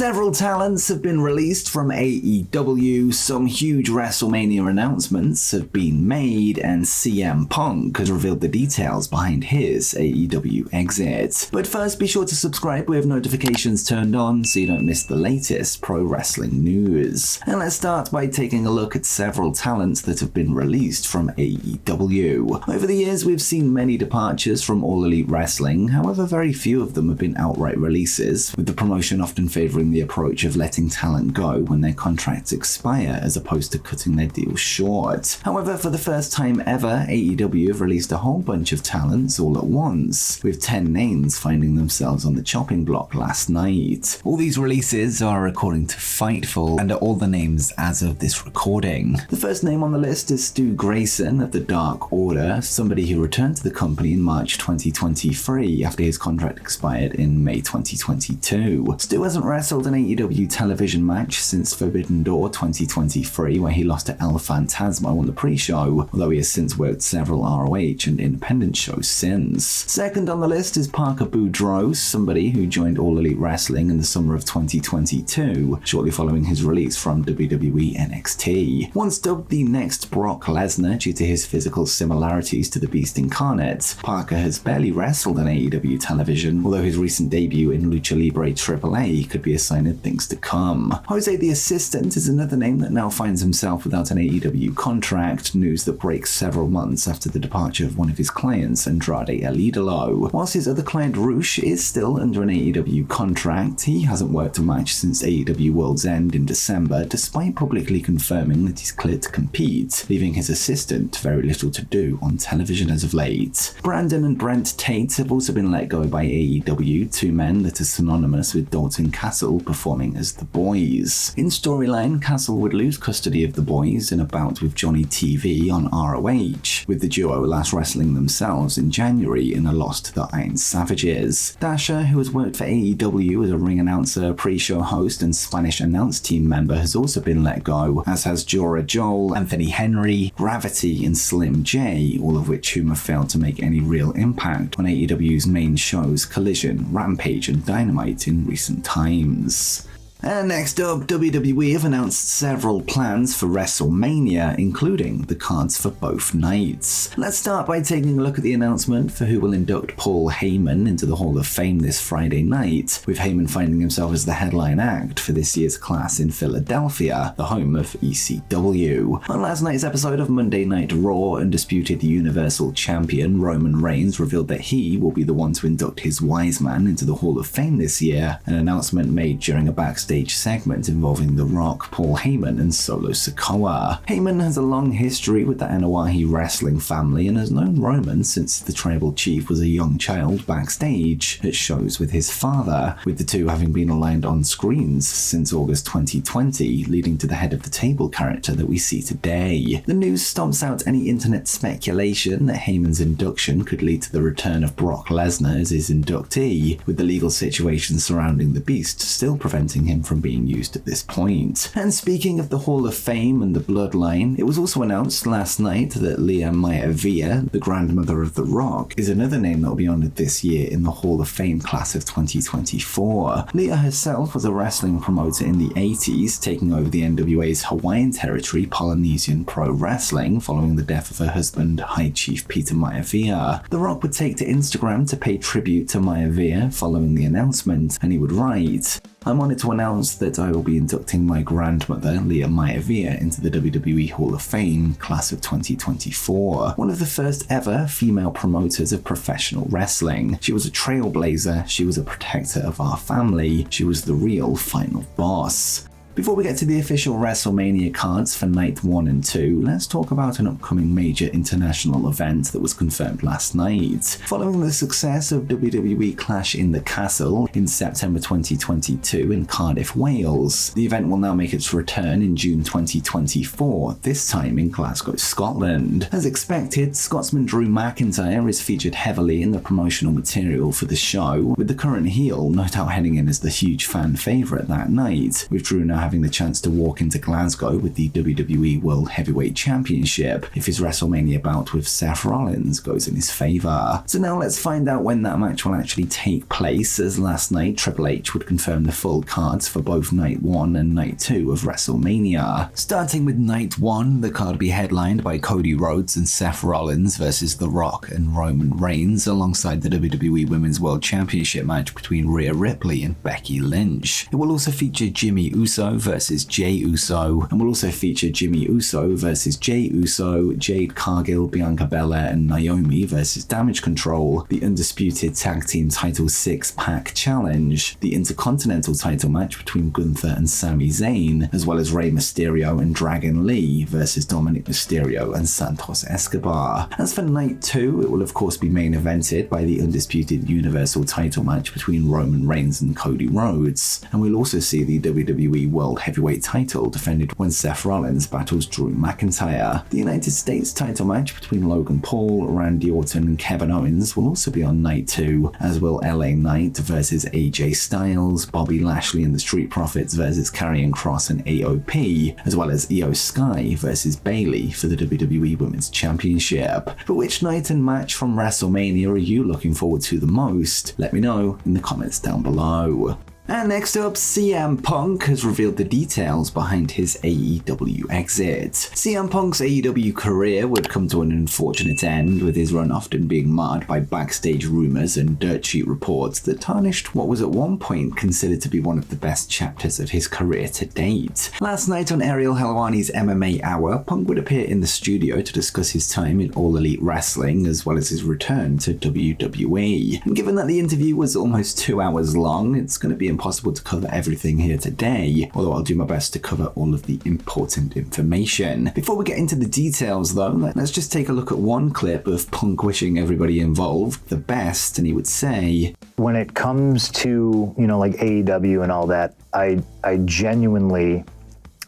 Several talents have been released from AEW, some huge WrestleMania announcements have been made, and CM Punk has revealed the details behind his AEW exit. But first, be sure to subscribe with notifications turned on so you don't miss the latest pro wrestling news. And let's start by taking a look at several talents that have been released from AEW. Over the years, we've seen many departures from All Elite Wrestling, however very few of them have been outright releases, with the promotion often favoring the approach of letting talent go when their contracts expire as opposed to cutting their deals short. However, for the first time ever, AEW have released a whole bunch of talents all at once, with 10 names finding themselves on the chopping block last night. All these releases are according to Fightful and are all the names as of this recording. The first name on the list is Stu Grayson of the Dark Order, somebody who returned to the company in March 2023 after his contract expired in May 2022. Stu hasn't wrestled an AEW television match since Forbidden Door 2023, where he lost to El Phantasmo on the pre-show, although he has since worked several ROH and independent shows since. Second on the list is Parker Boudreaux, somebody who joined All Elite Wrestling in the summer of 2022, shortly following his release from WWE NXT. Once dubbed the next Brock Lesnar due to his physical similarities to the Beast incarnate, Parker has barely wrestled on AEW television, although his recent debut in Lucha Libre AAA could be a sign of things to come. Jose the Assistant is another name that now finds himself without an AEW contract, news that breaks several months after the departure of one of his clients, Andrade El Idolo. Whilst his other client Roosh is still under an AEW contract, he hasn't worked a match since AEW World's End in December, despite publicly confirming that he's cleared to compete, leaving his assistant very little to do on television as of late. Brandon and Brent Tate have also been let go by AEW, two men that are synonymous with Dalton Castle performing as the Boys. In storyline, Castle would lose custody of the Boys in a bout with Johnny TV on ROH, with the duo last wrestling themselves in January in a loss to the Iron Savages. Dasha, who has worked for AEW as a ring announcer, pre-show host, and Spanish announce team member, has also been let go, as has Jora Joel, Anthony Henry, Gravity, and Slim J, all of which whom have failed to make any real impact on AEW's main shows Collision, Rampage, and Dynamite in recent times. And next up, WWE have announced several plans for WrestleMania, including the cards for both nights. Let's start by taking a look at the announcement for who will induct Paul Heyman into the Hall of Fame this Friday night, with Heyman finding himself as the headline act for this year's class in Philadelphia, the home of ECW. On last night's episode of Monday Night Raw, undisputed Universal Champion Roman Reigns revealed that he will be the one to induct his wise man into the Hall of Fame this year, an announcement made during a backstage segment involving The Rock, Paul Heyman, and Solo Sikoa. Heyman has a long history with the Anoa'i wrestling family and has known Roman since the tribal chief was a young child backstage at shows with his father, with the two having been aligned on screens since August 2020, leading to the head of the table character that we see today. The news stomps out any internet speculation that Heyman's induction could lead to the return of Brock Lesnar as his inductee, with the legal situation surrounding the Beast still preventing him from being used at this point. And speaking of the Hall of Fame and the bloodline, it was also announced last night that Leah Maivia, the grandmother of The Rock, is another name that will be honored this year in the Hall of Fame class of 2024. Leah herself was a wrestling promoter in the 80s, taking over the NWA's Hawaiian territory, Polynesian Pro-Wrestling, following the death of her husband, High Chief Peter Maivia. The Rock would take to Instagram to pay tribute to Maivia following the announcement, and he would write, "I'm honored to announce that I will be inducting my grandmother, Leah Maivia, into the WWE Hall of Fame, class of 2024. One of the first ever female promoters of professional wrestling. She was a trailblazer, she was a protector of our family, she was the real final boss." Before we get to the official WrestleMania cards for Night 1 and 2, let's talk about an upcoming major international event that was confirmed last night. Following the success of WWE Clash in the Castle in September 2022 in Cardiff, Wales, the event will now make its return in June 2024, this time in Glasgow, Scotland. As expected, Scotsman Drew McIntyre is featured heavily in the promotional material for the show, with the current heel no doubt heading in as the huge fan favourite that night, with Drew now having the chance to walk into Glasgow with the WWE World Heavyweight Championship if his WrestleMania bout with Seth Rollins goes in his favor. So now let's find out when that match will actually take place, as last night Triple H would confirm the full cards for both Night 1 and Night 2 of WrestleMania. Starting with Night 1, the card will be headlined by Cody Rhodes and Seth Rollins versus The Rock and Roman Reigns, alongside the WWE Women's World Championship match between Rhea Ripley and Becky Lynch. It will also feature Jimmy Uso versus Jey Uso, and will also feature Jimmy Uso versus Jey Uso, Jade Cargill, Bianca Belair, and Naomi versus Damage Control, the Undisputed Tag Team Title 6-Pack Challenge, the Intercontinental title match between Gunther and Sami Zayn, as well as Rey Mysterio and Dragon Lee versus Dominic Mysterio and Santos Escobar. As for Night 2, it will of course be main evented by the Undisputed Universal title match between Roman Reigns and Cody Rhodes, and we'll also see the WWE World Heavyweight title defended when Seth Rollins battles Drew McIntyre. The United States title match between Logan Paul, Randy Orton, and Kevin Owens will also be on Night 2, as will LA Knight versus AJ Styles, Bobby Lashley and the Street Profits versus Karrion Kross and AOP, as well as Io Sky versus Bayley for the WWE Women's Championship. But which night and match from WrestleMania are you looking forward to the most? Let me know in the comments down below. And next up, CM Punk has revealed the details behind his AEW exit. CM Punk's AEW career would come to an unfortunate end, with his run often being marred by backstage rumors and dirt sheet reports that tarnished what was at one point considered to be one of the best chapters of his career to date. Last night on Ariel Helwani's MMA Hour, Punk would appear in the studio to discuss his time in All Elite Wrestling, as well as his return to WWE. And given that the interview was almost 2 hours long, it's going to be impossible to cover everything here today, although I'll do my best to cover all of the important information. Before we get into the details though, let's just take a look at one clip of Punk wishing everybody involved the best, and he would say, when it comes to, like AEW and all that, I genuinely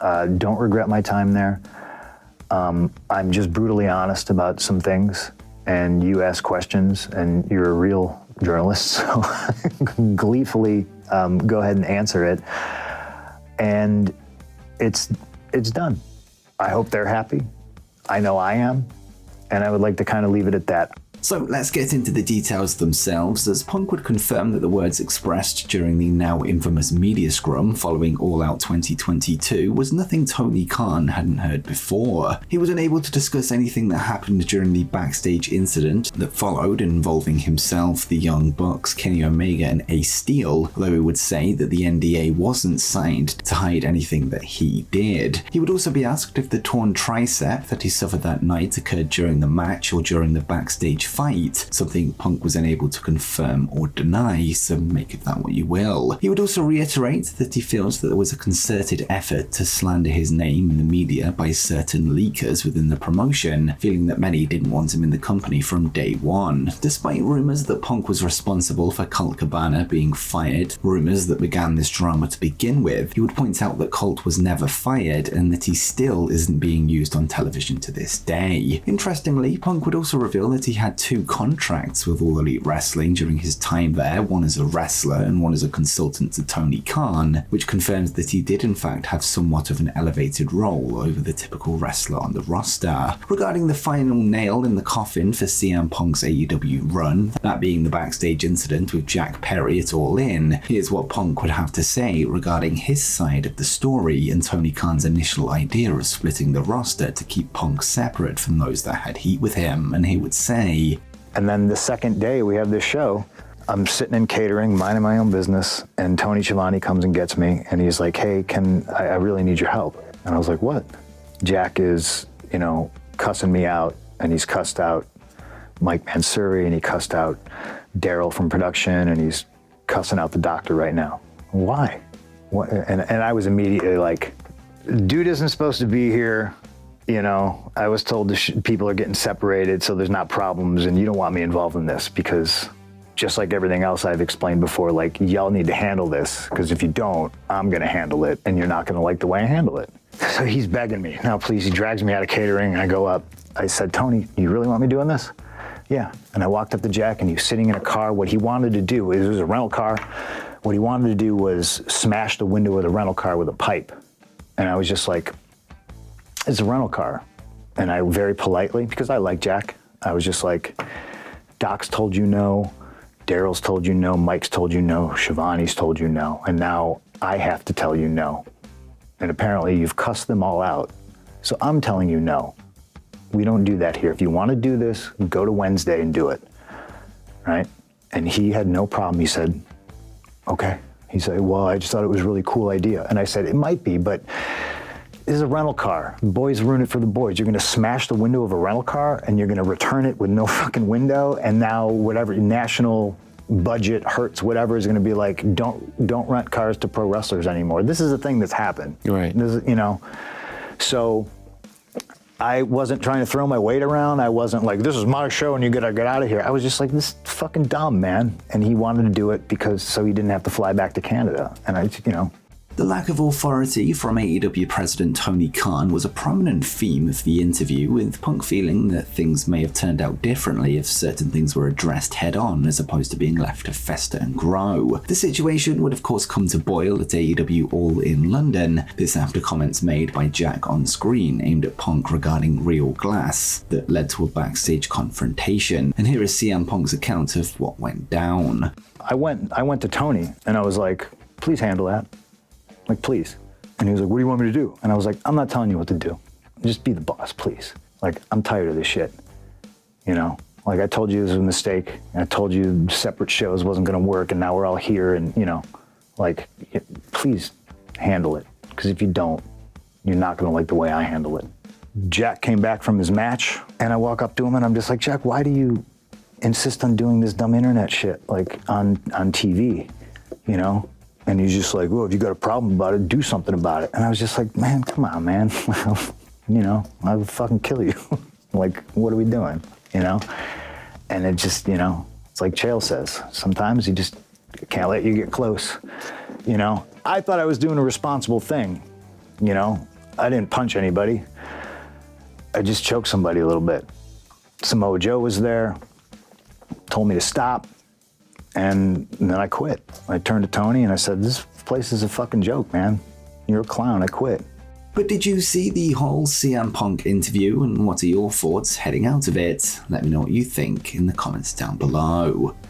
don't regret my time there. I'm just brutally honest about some things, and you ask questions, and you're a real journalist, so gleefully go ahead and answer it. And it's done. I hope they're happy. I know I am, and I would like to kind of leave it at that. So let's get into the details themselves, as Punk would confirm that the words expressed during the now infamous media scrum following All Out 2022 was nothing Tony Khan hadn't heard before. He was unable to discuss anything that happened during the backstage incident that followed, involving himself, the Young Bucks, Kenny Omega, and Ace Steel, although he would say that the NDA wasn't signed to hide anything that he did. He would also be asked if the torn tricep that he suffered that night occurred during the match or during the backstage fight, something Punk was unable to confirm or deny, so make of that what you will. He would also reiterate that he feels that there was a concerted effort to slander his name in the media by certain leakers within the promotion, feeling that many didn't want him in the company from day one. Despite rumors that Punk was responsible for Colt Cabana being fired, rumors that began this drama to begin with, he would point out that Colt was never fired and that he still isn't being used on television to this day. Interestingly, Punk would also reveal that he had 2 contracts with All Elite Wrestling during his time there, one as a wrestler and one as a consultant to Tony Khan, which confirms that he did in fact have somewhat of an elevated role over the typical wrestler on the roster. Regarding the final nail in the coffin for CM Punk's AEW run, that being the backstage incident with Jack Perry at All In, here's what Punk would have to say regarding his side of the story and Tony Khan's initial idea of splitting the roster to keep Punk separate from those that had heat with him, and he would say, and then the second day we have this show, I'm sitting in catering, minding my own business, and Tony Schiavone comes and gets me, and he's like, hey, I really need your help. And I was like, what? Jack is, cussing me out, and he's cussed out Mike Mansouri, and he cussed out Daryl from production, and he's cussing out the doctor right now. Why? What? And I was immediately like, dude isn't supposed to be here. I was told people are getting separated, so there's not problems, and you don't want me involved in this because just like everything else I've explained before, like, y'all need to handle this, because if you don't, I'm going to handle it, and you're not going to like the way I handle it. So he's begging me, now please, he drags me out of catering, I go up. I said, Tony, you really want me doing this? Yeah. And I walked up to Jack, and he was sitting in a car. What he wanted to do, it was a rental car. What he wanted to do was smash the window of the rental car with a pipe. And I was just like, it's a rental car. And I very politely, because I like Jack, I was just like, Doc's told you no, Daryl's told you no, Mike's told you no, Shivani's told you no, and now I have to tell you no. And apparently you've cussed them all out. So I'm telling you no. We don't do that here. If you want to do this, go to Wednesday and do it, right? And he had no problem. He said, okay. He said, well, I just thought it was a really cool idea. And I said, it might be, but this is a rental car. Boys ruin it for the boys. You're gonna smash the window of a rental car and you're gonna return it with no fucking window, and now whatever national budget hurts, whatever, is gonna be like, don't rent cars to pro wrestlers anymore. This is a thing that's happened. Right. This is, you know, so I wasn't trying to throw my weight around. I wasn't like, this is my show and you gotta get out of here. I was just like, this is fucking dumb, man. And he wanted to do it because so he didn't have to fly back to Canada. And I, you know. The lack of authority from AEW President Tony Khan was a prominent theme of the interview, with Punk feeling that things may have turned out differently if certain things were addressed head-on as opposed to being left to fester and grow. The situation would of course come to boil at AEW All in London, this after comments made by Jack on screen aimed at Punk regarding Real Glass that led to a backstage confrontation. And here is CM Punk's account of what went down. I went to Tony and I was like, please handle that. Like, please. And he was like, what do you want me to do? And I was like, I'm not telling you what to do. Just be the boss, please. Like, I'm tired of this shit. You know? Like, I told you this was a mistake. And I told you separate shows wasn't gonna work, and now we're all here, and, you know, like, please handle it. Because if you don't, you're not gonna like the way I handle it. Jack came back from his match, and I walk up to him, and I'm just like, Jack, why do you insist on doing this dumb internet shit, like, on TV, you know? And he's just like, well, if you got a problem about it, do something about it. And I was just like, man, come on, man. You know, I would fucking kill you. Like, what are we doing? You know? And it just, you know, it's like Chael says, sometimes you just can't let you get close. You know? I thought I was doing a responsible thing. You know? I didn't punch anybody. I just choked somebody a little bit. Samoa Joe was there, told me to stop. And then I quit. I turned to Tony and I said, this place is a fucking joke, man. You're a clown, I quit. But did you see the whole CM Punk interview, and what are your thoughts heading out of it? Let me know what you think in the comments down below.